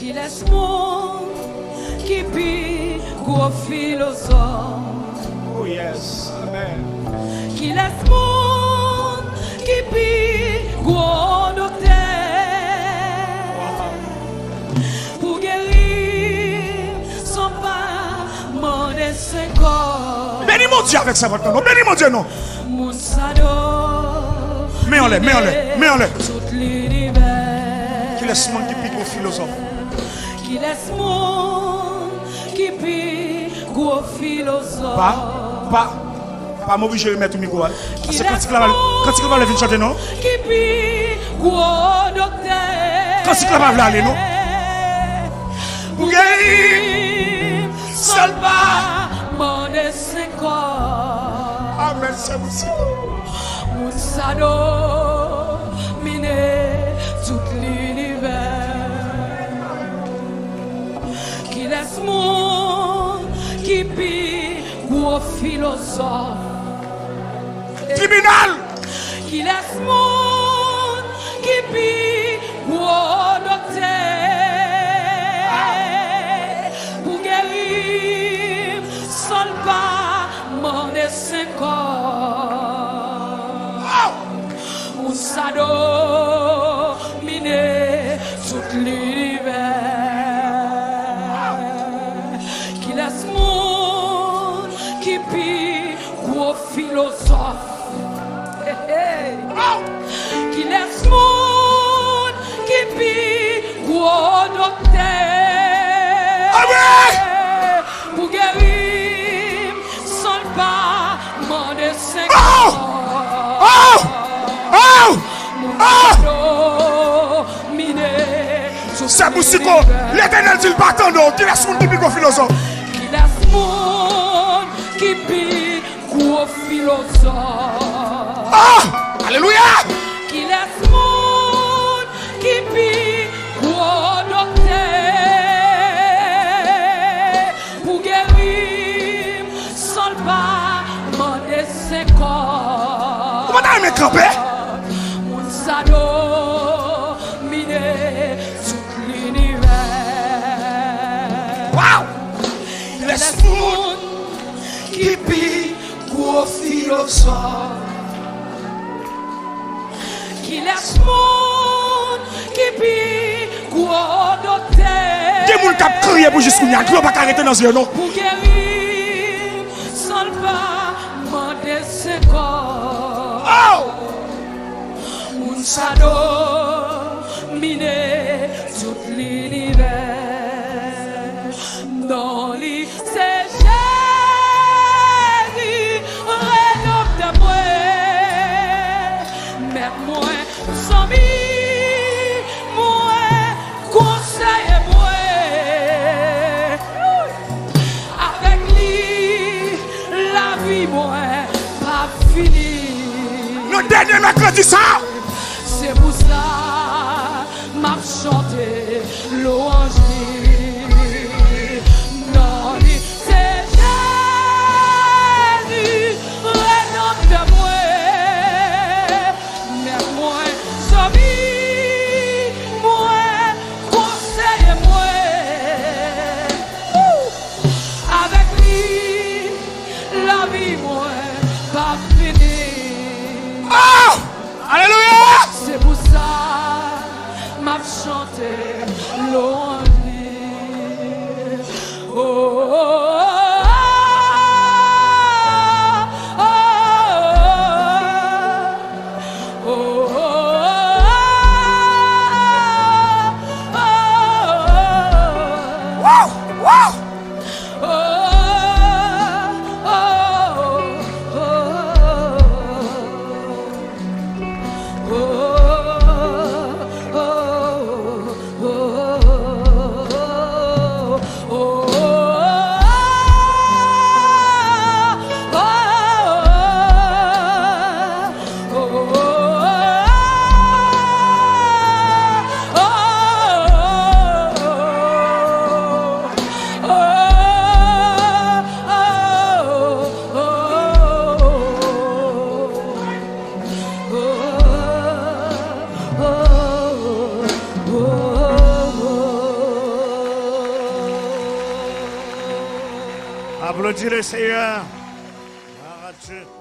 Qui laisse mon qui pille gros philosophe. Oh yes, amen. Qui laisse mon qui pille gros docteur. Pour guérir son pas mon dessin corps. Bénis mon Dieu avec sa voix non. Bénis mon Dieu non. Mon sado. Mets en l'air, mets en l'air, mets en l'air. Tout l'univers. Qui laisse mon qui pille gros philosophe. Qui laisse mon qui pille gros philosophe. Pas m'obliger de mettre au micro. Parce que quand il va venir chanter non. Qui pille gros docteur. Quand il va aller non. Pour guérir seul pas mon dessin corps. Amen, c'est aussi. Mon sado miné tout l'univers. Qui laisse mon qui pille gros philosophe. Tribunal. Qui laisse mon qui pille gros docteur. Pour guérir seul pas mon dessin corps. Mon sado miné tout l'univers. Qui laisse mon qui pille gros philosophe. Qui laisse mon qui pille gros docteur. Pour guérir sans pas mon dessin. C'est Boussico, l'éternel dit le partant d'eau, qui laisse mon qui pille gros philosophe. Qui laisse mon qui pille gros philosophe. Alléluia. Qui laisse mon qui pille gros docteur. Pour guérir sans pas mon dessin corps. Comment t'as aimé camper? Mon sado miné tout l'univers. Wow. Laisse mon qui pille gros philosophe. Qui laisse mon qui pille gros docteur. Qui moun k'ap crier pour jusqu'au nia, qui va pas arrêter dans ce non. Pour guérir sans pas mon dessin corps. Mon sado miné tout l'univers. Dans les Jésus rénove de moi. Même moi sans moi conseille moi. Avec lui la vie moi pas finie. Le dernier mercredi ça. C'est pour ça m'a chanté louange. Non, c'est Jésus rénove de moi. Mais moi, j'habille moi, conseille moi. Avec lui, la vie moi pas finie. Alléluia. C'est pour ça m'a chanté louange. Applaudis le Seigneur. Gloire à Dieu.